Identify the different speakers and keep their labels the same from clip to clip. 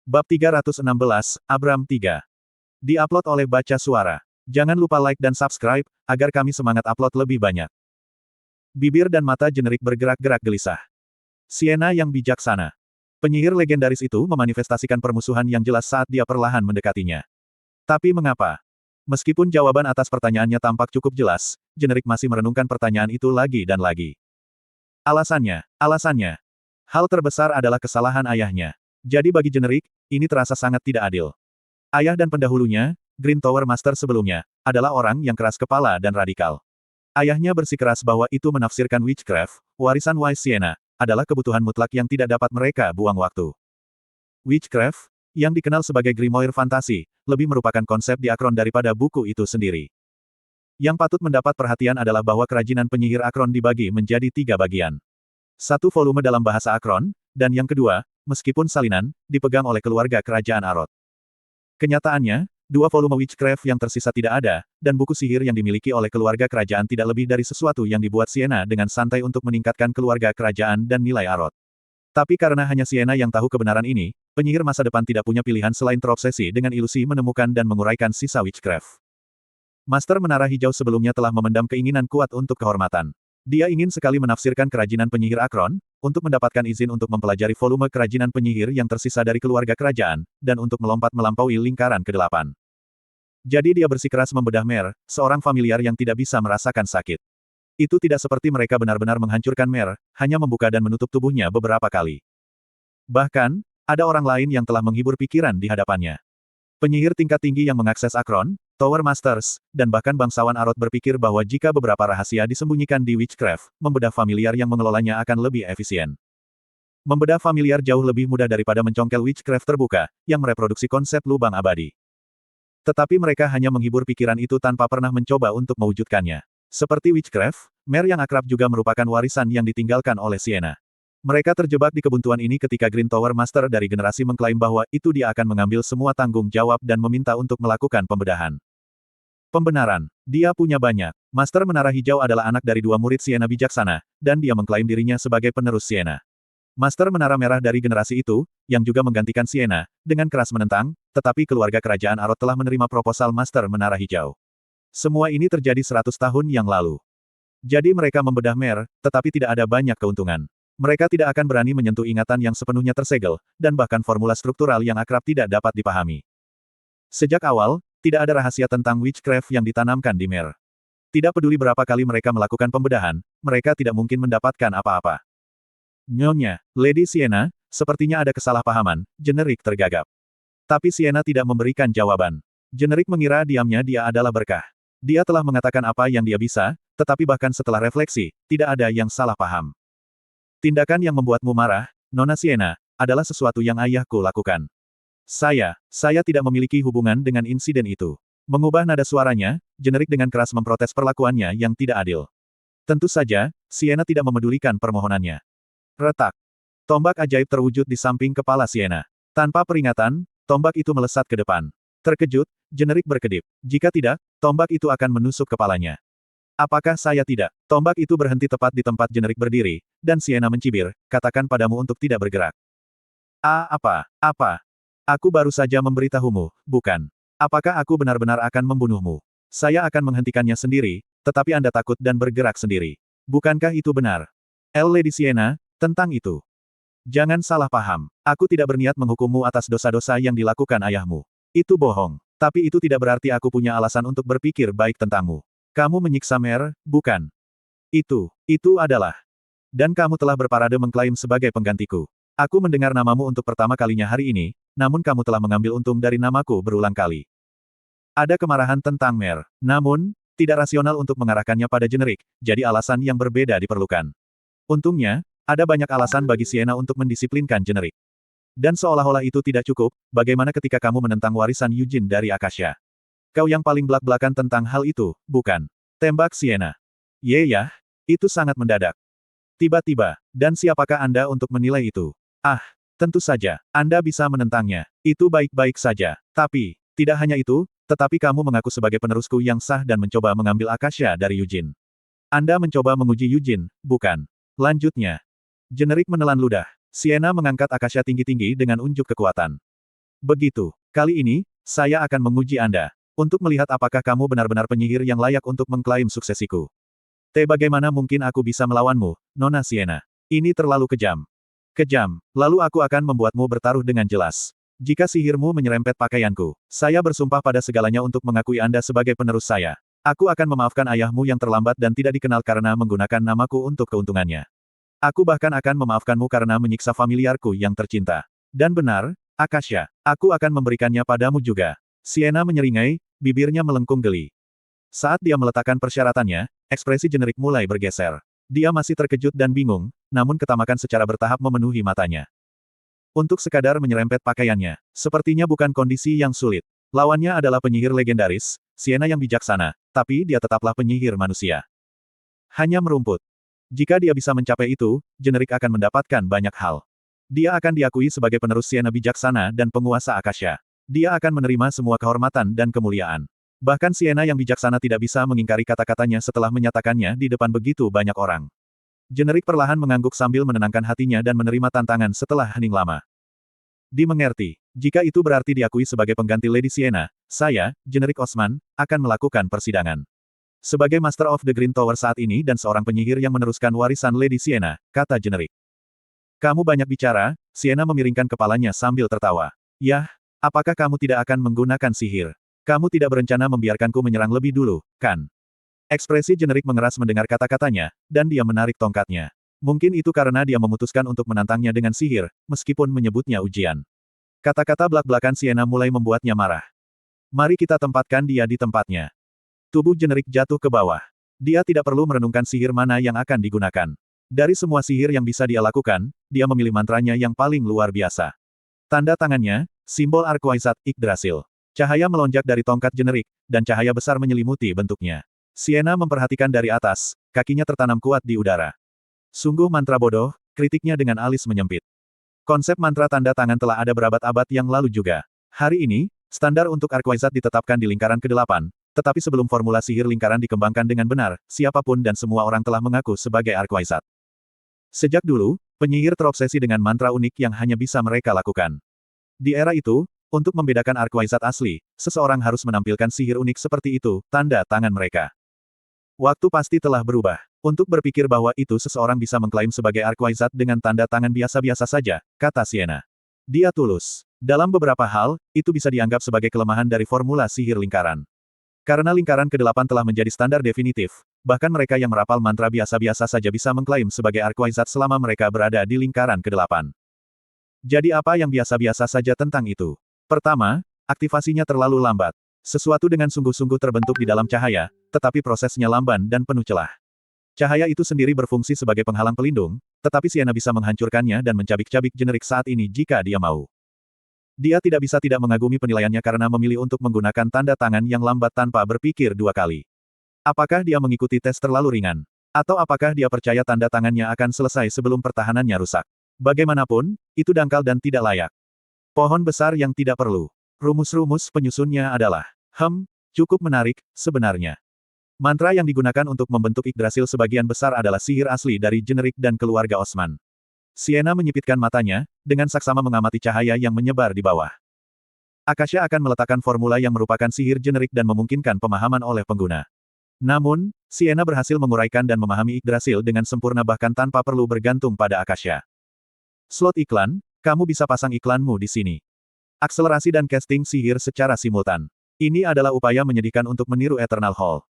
Speaker 1: Bab 316, Abram 3. Di-upload oleh Baca Suara. Jangan lupa like dan subscribe, agar kami semangat upload lebih banyak. Bibir dan mata generik bergerak-gerak gelisah. Sienna yang bijaksana. Penyihir legendaris itu memanifestasikan permusuhan yang jelas saat dia perlahan mendekatinya. Tapi mengapa? Meskipun jawaban atas pertanyaannya tampak cukup jelas, generik masih merenungkan pertanyaan itu lagi dan lagi. Alasannya. Hal terbesar adalah kesalahan ayahnya. Jadi bagi generik, ini terasa sangat tidak adil. Ayah dan pendahulunya, Green Tower Master sebelumnya, adalah orang yang keras kepala dan radikal. Ayahnya bersikeras bahwa itu menafsirkan witchcraft, warisan Wise Sienna, adalah kebutuhan mutlak yang tidak dapat mereka buang waktu. Witchcraft, yang dikenal sebagai Grimoire fantasi, lebih merupakan konsep di Akron daripada buku itu sendiri. Yang patut mendapat perhatian adalah bahwa kerajinan penyihir Akron dibagi menjadi 3 bagian. Satu volume dalam bahasa Akron, dan yang kedua, meskipun salinan, dipegang oleh keluarga kerajaan Arot. Kenyataannya, 2 volume Witchcraft yang tersisa tidak ada, dan buku sihir yang dimiliki oleh keluarga kerajaan tidak lebih dari sesuatu yang dibuat Sienna dengan santai untuk meningkatkan keluarga kerajaan dan nilai Arot. Tapi karena hanya Sienna yang tahu kebenaran ini, penyihir masa depan tidak punya pilihan selain terobsesi dengan ilusi menemukan dan menguraikan sisa Witchcraft. Master Menara Hijau sebelumnya telah memendam keinginan kuat untuk kehormatan. Dia ingin sekali menafsirkan kerajinan penyihir Akron, untuk mendapatkan izin untuk mempelajari volume kerajinan penyihir yang tersisa dari keluarga kerajaan, dan untuk melompat melampaui lingkaran ke-8. Jadi dia bersikeras membedah Mer, seorang familiar yang tidak bisa merasakan sakit. Itu tidak seperti mereka benar-benar menghancurkan Mer, hanya membuka dan menutup tubuhnya beberapa kali. Bahkan, ada orang lain yang telah menghibur pikiran di hadapannya. Penyihir tingkat tinggi yang mengakses Akron, Tower Masters, dan bahkan bangsawan Arot berpikir bahwa jika beberapa rahasia disembunyikan di Witchcraft, membedah familiar yang mengelolanya akan lebih efisien. Membedah familiar jauh lebih mudah daripada mencongkel Witchcraft terbuka, yang mereproduksi konsep lubang abadi. Tetapi mereka hanya menghibur pikiran itu tanpa pernah mencoba untuk mewujudkannya. Seperti Witchcraft, Mer yang akrab juga merupakan warisan yang ditinggalkan oleh Sienna. Mereka terjebak di kebuntuan ini ketika Green Tower Master dari generasi mengklaim bahwa itu dia akan mengambil semua tanggung jawab dan meminta untuk melakukan pembedahan. Pembenaran. Dia punya banyak. Master Menara Hijau adalah anak dari 2 murid Sienna bijaksana, dan dia mengklaim dirinya sebagai penerus Sienna. Master Menara Merah dari generasi itu, yang juga menggantikan Sienna, dengan keras menentang, tetapi keluarga kerajaan Arot telah menerima proposal Master Menara Hijau. Semua ini terjadi 100 tahun yang lalu. Jadi mereka membedah Mer, tetapi tidak ada banyak keuntungan. Mereka tidak akan berani menyentuh ingatan yang sepenuhnya tersegel, dan bahkan formula struktural yang akrab tidak dapat dipahami. Sejak awal, tidak ada rahasia tentang Witchcraft yang ditanamkan di Mer. Tidak peduli berapa kali mereka melakukan pembedahan, mereka tidak mungkin mendapatkan apa-apa. Nyonya, Lady Sienna, sepertinya ada kesalahpahaman, generik tergagap. Tapi Sienna tidak memberikan jawaban. Generik mengira diamnya dia adalah berkah. Dia telah mengatakan apa yang dia bisa, tetapi bahkan setelah refleksi, tidak ada yang salah paham. Tindakan yang membuatmu marah, Nona Sienna, adalah sesuatu yang ayahku lakukan. Saya tidak memiliki hubungan dengan insiden itu. Mengubah nada suaranya, generik dengan keras memprotes perlakuannya yang tidak adil. Tentu saja, Sienna tidak memedulikan permohonannya. Retak. Tombak ajaib terwujud di samping kepala Sienna. Tanpa peringatan, tombak itu melesat ke depan. Terkejut, generik berkedip. Jika tidak, tombak itu akan menusuk kepalanya. Apakah saya tidak? Tombak itu berhenti tepat di tempat generik berdiri, dan Sienna mencibir, katakan padamu untuk tidak bergerak. Apa? Aku baru saja memberitahumu, bukan? Apakah aku benar-benar akan membunuhmu? Saya akan menghentikannya sendiri, tetapi Anda takut dan bergerak sendiri. Bukankah itu benar? Lady Sienna, tentang itu. Jangan salah paham. Aku tidak berniat menghukummu atas dosa-dosa yang dilakukan ayahmu. Itu bohong. Tapi itu tidak berarti aku punya alasan untuk berpikir baik tentangmu. Kamu menyiksa Mer, bukan? Itu adalah. Dan kamu telah berparade mengklaim sebagai penggantiku. Aku mendengar namamu untuk pertama kalinya hari ini, namun kamu telah mengambil untung dari namaku berulang kali. Ada kemarahan tentang Mer, namun, tidak rasional untuk mengarahkannya pada generik, jadi alasan yang berbeda diperlukan. Untungnya, ada banyak alasan bagi Sienna untuk mendisiplinkan generik. Dan seolah-olah itu tidak cukup, bagaimana ketika kamu menentang warisan Eugene dari Akasha? Kau yang paling belak-belakan tentang hal itu, bukan? Tembak Sienna. Ya, itu sangat mendadak. Tiba-tiba, dan siapakah Anda untuk menilai itu? Tentu saja, Anda bisa menentangnya. Itu baik-baik saja. Tapi, tidak hanya itu, tetapi kamu mengaku sebagai penerusku yang sah dan mencoba mengambil Akasha dari Eugene. Anda mencoba menguji Eugene, bukan? Lanjutnya. Generik menelan ludah. Sienna mengangkat Akasha tinggi-tinggi dengan unjuk kekuatan. Begitu. Kali ini, saya akan menguji Anda. Untuk melihat apakah kamu benar-benar penyihir yang layak untuk mengklaim suksesiku. Bagaimana mungkin aku bisa melawanmu, Nona Sienna? Ini terlalu kejam. Kejam. Lalu aku akan membuatmu bertaruh dengan jelas. Jika sihirmu menyerempet pakaianku, saya bersumpah pada segalanya untuk mengakui Anda sebagai penerus saya. Aku akan memaafkan ayahmu yang terlambat dan tidak dikenal karena menggunakan namaku untuk keuntungannya. Aku bahkan akan memaafkanmu karena menyiksa familiarku yang tercinta. Dan benar, Akasha, aku akan memberikannya padamu juga. Sienna menyeringai, bibirnya melengkung geli. Saat dia meletakkan persyaratannya, ekspresi generik mulai bergeser. Dia masih terkejut dan bingung, namun ketamakan secara bertahap memenuhi matanya. Untuk sekadar menyerempet pakaiannya, sepertinya bukan kondisi yang sulit. Lawannya adalah penyihir legendaris, Sienna yang bijaksana, tapi dia tetaplah penyihir manusia. Hanya merumput. Jika dia bisa mencapai itu, generik akan mendapatkan banyak hal. Dia akan diakui sebagai penerus Sienna bijaksana dan penguasa Akasha. Dia akan menerima semua kehormatan dan kemuliaan. Bahkan Sienna yang bijaksana tidak bisa mengingkari kata-katanya setelah menyatakannya di depan begitu banyak orang. Generik perlahan mengangguk sambil menenangkan hatinya dan menerima tantangan setelah hening lama. Dimengerti. Jika itu berarti diakui sebagai pengganti Lady Sienna, saya, Generik Osman, akan melakukan persidangan. Sebagai Master of the Green Tower saat ini dan seorang penyihir yang meneruskan warisan Lady Sienna, kata Generik. Kamu banyak bicara, Sienna memiringkan kepalanya sambil tertawa. Yah, apakah kamu tidak akan menggunakan sihir? Kamu tidak berencana membiarkanku menyerang lebih dulu, kan? Ekspresi generik mengeras mendengar kata-katanya, dan dia menarik tongkatnya. Mungkin itu karena dia memutuskan untuk menantangnya dengan sihir, meskipun menyebutnya ujian. Kata-kata belak-belakan Sienna mulai membuatnya marah. Mari kita tempatkan dia di tempatnya. Tubuh generik jatuh ke bawah. Dia tidak perlu merenungkan sihir mana yang akan digunakan. Dari semua sihir yang bisa dia lakukan, dia memilih mantranya yang paling luar biasa. Tanda tangannya, simbol Archwaizat Yggdrasil. Cahaya melonjak dari tongkat generik, dan cahaya besar menyelimuti bentuknya. Sienna memperhatikan dari atas, kakinya tertanam kuat di udara. Sungguh mantra bodoh, kritiknya dengan alis menyempit. Konsep mantra tanda tangan telah ada berabad-abad yang lalu juga. Hari ini, standar untuk Archwaizat ditetapkan di lingkaran ke-8, tetapi sebelum formula sihir lingkaran dikembangkan dengan benar, siapapun dan semua orang telah mengaku sebagai Archwaizat. Sejak dulu, penyihir terobsesi dengan mantra unik yang hanya bisa mereka lakukan. Di era itu, untuk membedakan Archwaizat asli, seseorang harus menampilkan sihir unik seperti itu, tanda tangan mereka. Waktu pasti telah berubah. Untuk berpikir bahwa itu seseorang bisa mengklaim sebagai Archwaizat dengan tanda tangan biasa-biasa saja, kata Sienna. Dia tulus. Dalam beberapa hal, itu bisa dianggap sebagai kelemahan dari formula sihir lingkaran. Karena lingkaran ke-8 telah menjadi standar definitif, bahkan mereka yang merapal mantra biasa-biasa saja bisa mengklaim sebagai Archwaizat selama mereka berada di lingkaran ke-8. Jadi apa yang biasa-biasa saja tentang itu? Pertama, aktivasinya terlalu lambat. Sesuatu dengan sungguh-sungguh terbentuk di dalam cahaya, tetapi prosesnya lamban dan penuh celah. Cahaya itu sendiri berfungsi sebagai penghalang pelindung, tetapi Sienna bisa menghancurkannya dan mencabik-cabik generik saat ini jika dia mau. Dia tidak bisa tidak mengagumi penilaiannya karena memilih untuk menggunakan tanda tangan yang lambat tanpa berpikir dua kali. Apakah dia mengikuti tes terlalu ringan? Atau apakah dia percaya tanda tangannya akan selesai sebelum pertahanannya rusak? Bagaimanapun, itu dangkal dan tidak layak. Pohon besar yang tidak perlu. Rumus-rumus penyusunnya adalah, cukup menarik, sebenarnya. Mantra yang digunakan untuk membentuk Yggdrasil sebagian besar adalah sihir asli dari generik dan keluarga Osman. Sienna menyipitkan matanya, dengan saksama mengamati cahaya yang menyebar di bawah. Akasha akan meletakkan formula yang merupakan sihir generik dan memungkinkan pemahaman oleh pengguna. Namun, Sienna berhasil menguraikan dan memahami Yggdrasil dengan sempurna bahkan tanpa perlu bergantung pada Akasha. Slot iklan, kamu bisa pasang iklanmu di sini. Akselerasi dan casting sihir secara simultan. Ini adalah upaya menyedihkan untuk meniru Eternal Hall.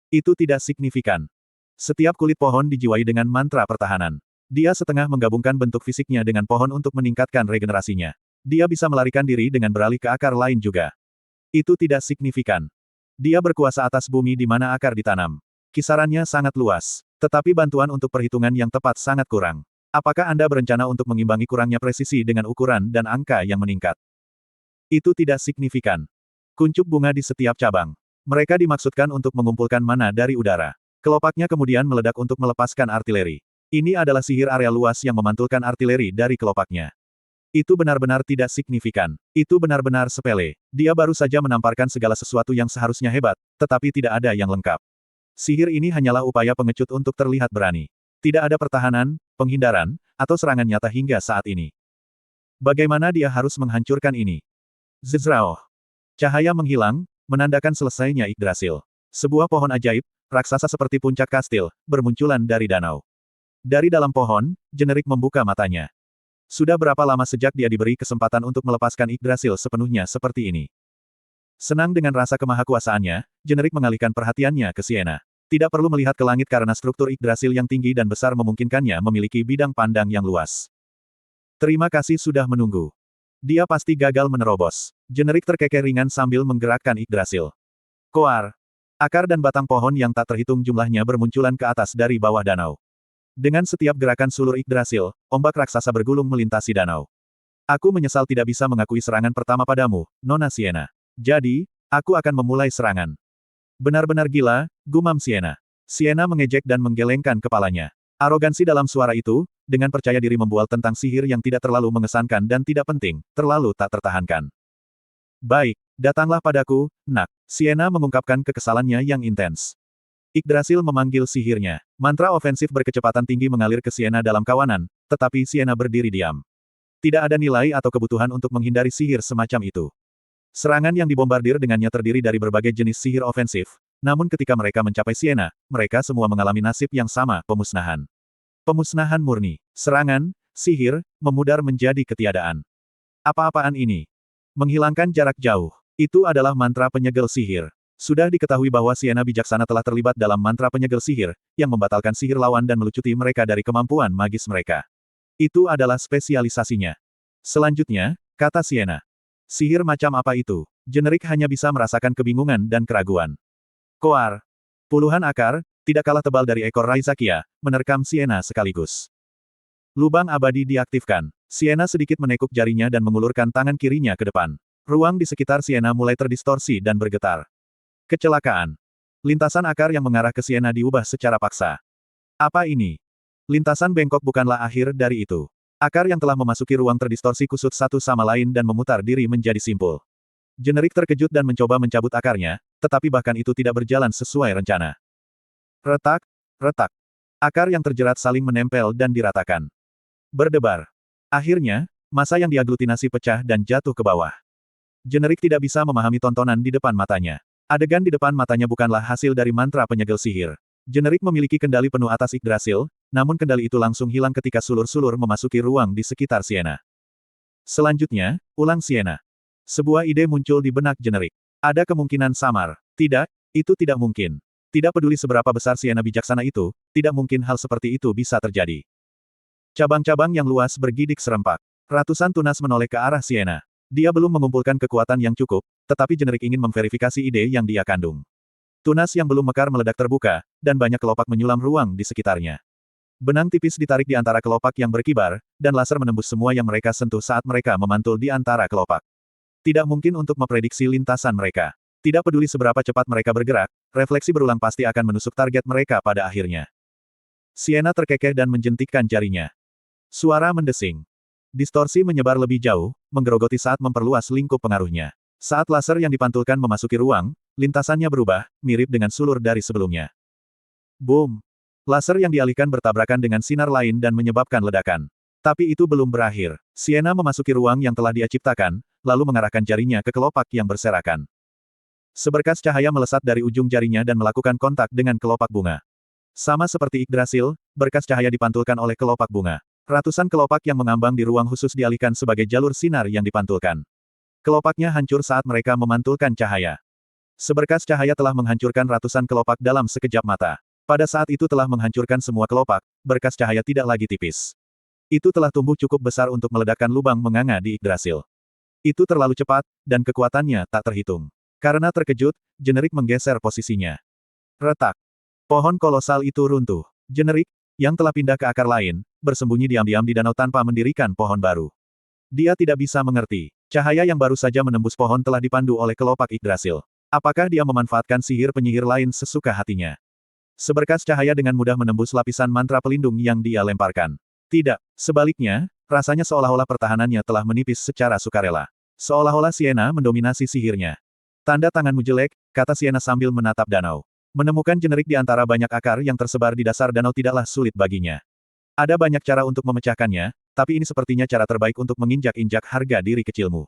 Speaker 1: Itu tidak signifikan. Setiap kulit pohon dijiwai dengan mantra pertahanan. Dia setengah menggabungkan bentuk fisiknya dengan pohon untuk meningkatkan regenerasinya. Dia bisa melarikan diri dengan beralih ke akar lain juga. Itu tidak signifikan. Dia berkuasa atas bumi di mana akar ditanam. Kisarannya sangat luas, tetapi bantuan untuk perhitungan yang tepat sangat kurang. Apakah Anda berencana untuk mengimbangi kurangnya presisi dengan ukuran dan angka yang meningkat? Itu tidak signifikan. Kuncup bunga di setiap cabang. Mereka dimaksudkan untuk mengumpulkan mana dari udara. Kelopaknya kemudian meledak untuk melepaskan artileri. Ini adalah sihir area luas yang memantulkan artileri dari kelopaknya. Itu benar-benar tidak signifikan. Itu benar-benar sepele. Dia baru saja menamparkan segala sesuatu yang seharusnya hebat, tetapi tidak ada yang lengkap. Sihir ini hanyalah upaya pengecut untuk terlihat berani. Tidak ada pertahanan, penghindaran, atau serangan nyata hingga saat ini. Bagaimana dia harus menghancurkan ini? Zezrao. Cahaya menghilang, menandakan selesainya Yggdrasil. Sebuah pohon ajaib, raksasa seperti puncak kastil, bermunculan dari danau. Dari dalam pohon, Generik membuka matanya. Sudah berapa lama sejak dia diberi kesempatan untuk melepaskan Yggdrasil sepenuhnya seperti ini? Senang dengan rasa kemahakuasaannya, Generik mengalihkan perhatiannya ke Sienna. Tidak perlu melihat ke langit karena struktur Yggdrasil yang tinggi dan besar memungkinkannya memiliki bidang pandang yang luas. Terima kasih sudah menunggu. Dia pasti gagal menerobos. Generik terkekeh ringan sambil menggerakkan Yggdrasil. Koar. Akar dan batang pohon yang tak terhitung jumlahnya bermunculan ke atas dari bawah danau. Dengan setiap gerakan sulur Yggdrasil, ombak raksasa bergulung melintasi danau. Aku menyesal tidak bisa mengakui serangan pertama padamu, Nona Sienna. Jadi, aku akan memulai serangan. Benar-benar gila, gumam Sienna. Sienna mengejek dan menggelengkan kepalanya. Arogansi dalam suara itu, dengan percaya diri membual tentang sihir yang tidak terlalu mengesankan dan tidak penting, terlalu tak tertahankan. Baik, datanglah padaku, nak. Sienna mengungkapkan kekesalannya yang intens. Yggdrasil memanggil sihirnya. Mantra ofensif berkecepatan tinggi mengalir ke Sienna dalam kawanan, tetapi Sienna berdiri diam. Tidak ada nilai atau kebutuhan untuk menghindari sihir semacam itu. Serangan yang dibombardir dengannya terdiri dari berbagai jenis sihir ofensif, namun ketika mereka mencapai Sienna, mereka semua mengalami nasib yang sama, pemusnahan. Pemusnahan murni. Serangan, sihir, memudar menjadi ketiadaan. Apa-apaan ini? Menghilangkan jarak jauh. Itu adalah mantra penyegel sihir. Sudah diketahui bahwa Sienna bijaksana telah terlibat dalam mantra penyegel sihir, yang membatalkan sihir lawan dan melucuti mereka dari kemampuan magis mereka. Itu adalah spesialisasinya. Selanjutnya, kata Sienna. Sihir macam apa itu? Generik hanya bisa merasakan kebingungan dan keraguan. Koar. Puluhan akar, tidak kalah tebal dari ekor Raizakia, menerkam Sienna sekaligus. Lubang abadi diaktifkan. Sienna sedikit menekuk jarinya dan mengulurkan tangan kirinya ke depan. Ruang di sekitar Sienna mulai terdistorsi dan bergetar. Kecelakaan. Lintasan akar yang mengarah ke Sienna diubah secara paksa. Apa ini? Lintasan bengkok bukanlah akhir dari itu. Akar yang telah memasuki ruang terdistorsi kusut satu sama lain dan memutar diri menjadi simpul. Generik terkejut dan mencoba mencabut akarnya, tetapi bahkan itu tidak berjalan sesuai rencana. Retak, retak. Akar yang terjerat saling menempel dan diratakan. Berdebar. Akhirnya, massa yang diaglutinasi pecah dan jatuh ke bawah. Generik tidak bisa memahami tontonan di depan matanya. Adegan di depan matanya bukanlah hasil dari mantra penyegel sihir. Generik memiliki kendali penuh atas Yggdrasil, namun kendali itu langsung hilang ketika sulur-sulur memasuki ruang di sekitar Sienna. Selanjutnya, ulang Sienna. Sebuah ide muncul di benak Generik. Ada kemungkinan samar. Tidak, itu tidak mungkin. Tidak peduli seberapa besar Sienna bijaksana itu, tidak mungkin hal seperti itu bisa terjadi. Cabang-cabang yang luas bergidik serempak. Ratusan tunas menoleh ke arah Sienna. Dia belum mengumpulkan kekuatan yang cukup, tetapi Generik ingin memverifikasi ide yang dia kandung. Tunas yang belum mekar meledak terbuka, dan banyak kelopak menyulam ruang di sekitarnya. Benang tipis ditarik di antara kelopak yang berkibar, dan laser menembus semua yang mereka sentuh saat mereka memantul di antara kelopak. Tidak mungkin untuk memprediksi lintasan mereka. Tidak peduli seberapa cepat mereka bergerak, refleksi berulang pasti akan menusuk target mereka pada akhirnya. Sienna terkekeh dan menjentikkan jarinya. Suara mendesing. Distorsi menyebar lebih jauh, menggerogoti saat memperluas lingkup pengaruhnya. Saat laser yang dipantulkan memasuki ruang, lintasannya berubah, mirip dengan sulur dari sebelumnya. Boom! Laser yang dialihkan bertabrakan dengan sinar lain dan menyebabkan ledakan. Tapi itu belum berakhir. Sienna memasuki ruang yang telah dia ciptakan, lalu mengarahkan jarinya ke kelopak yang berserakan. Seberkas cahaya melesat dari ujung jarinya dan melakukan kontak dengan kelopak bunga. Sama seperti Yggdrasil, berkas cahaya dipantulkan oleh kelopak bunga. Ratusan kelopak yang mengambang di ruang khusus dialihkan sebagai jalur sinar yang dipantulkan. Kelopaknya hancur saat mereka memantulkan cahaya. Seberkas cahaya telah menghancurkan ratusan kelopak dalam sekejap mata. Pada saat itu telah menghancurkan semua kelopak, berkas cahaya tidak lagi tipis. Itu telah tumbuh cukup besar untuk meledakkan lubang menganga di Yggdrasil. Itu terlalu cepat, dan kekuatannya tak terhitung. Karena terkejut, Generik menggeser posisinya. Retak. Pohon kolosal itu runtuh. Generik, yang telah pindah ke akar lain, bersembunyi diam-diam di danau tanpa mendirikan pohon baru. Dia tidak bisa mengerti. Cahaya yang baru saja menembus pohon telah dipandu oleh kelopak Yggdrasil. Apakah dia memanfaatkan sihir penyihir lain sesuka hatinya? Seberkas cahaya dengan mudah menembus lapisan mantra pelindung yang dia lemparkan. Tidak, sebaliknya, rasanya seolah-olah pertahanannya telah menipis secara sukarela. Seolah-olah Sienna mendominasi sihirnya. Tanda tanganmu jelek, kata Sienna sambil menatap danau. Menemukan Generik di antara banyak akar yang tersebar di dasar danau tidaklah sulit baginya. Ada banyak cara untuk memecahkannya, tapi ini sepertinya cara terbaik untuk menginjak-injak harga diri kecilmu.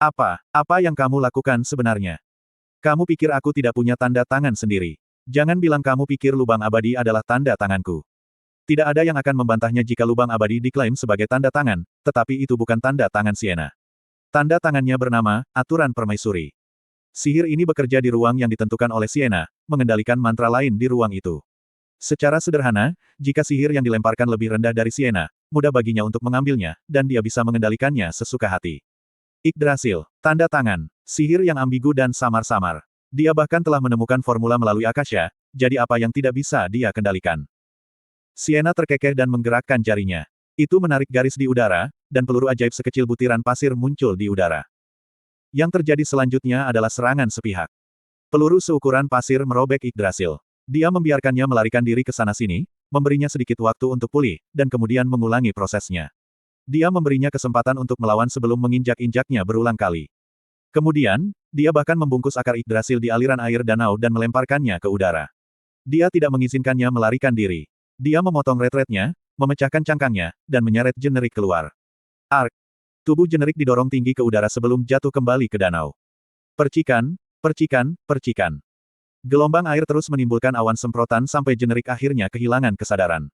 Speaker 1: Apa yang kamu lakukan sebenarnya? Kamu pikir aku tidak punya tanda tangan sendiri? Jangan bilang kamu pikir lubang abadi adalah tanda tanganku. Tidak ada yang akan membantahnya jika lubang abadi diklaim sebagai tanda tangan, tetapi itu bukan tanda tangan Sienna. Tanda tangannya bernama, Aturan Permaisuri. Sihir ini bekerja di ruang yang ditentukan oleh Sienna, mengendalikan mantra lain di ruang itu. Secara sederhana, jika sihir yang dilemparkan lebih rendah dari Sienna, mudah baginya untuk mengambilnya, dan dia bisa mengendalikannya sesuka hati. Yggdrasil, tanda tangan, sihir yang ambigu dan samar-samar. Dia bahkan telah menemukan formula melalui Akasha, jadi apa yang tidak bisa dia kendalikan. Sienna terkekeh dan menggerakkan jarinya. Itu menarik garis di udara, dan peluru ajaib sekecil butiran pasir muncul di udara. Yang terjadi selanjutnya adalah serangan sepihak. Peluru seukuran pasir merobek Yggdrasil. Dia membiarkannya melarikan diri ke sana-sini, memberinya sedikit waktu untuk pulih, dan kemudian mengulangi prosesnya. Dia memberinya kesempatan untuk melawan sebelum menginjak-injaknya berulang kali. Kemudian, dia bahkan membungkus akar Yggdrasil di aliran air danau dan melemparkannya ke udara. Dia tidak mengizinkannya melarikan diri. Dia memotong retretnya, memecahkan cangkangnya, dan menyeret generik keluar. Ark! Tubuh generik didorong tinggi ke udara sebelum jatuh kembali ke danau. Percikan, percikan, percikan. Gelombang air terus menimbulkan awan semprotan sampai generik akhirnya kehilangan kesadaran.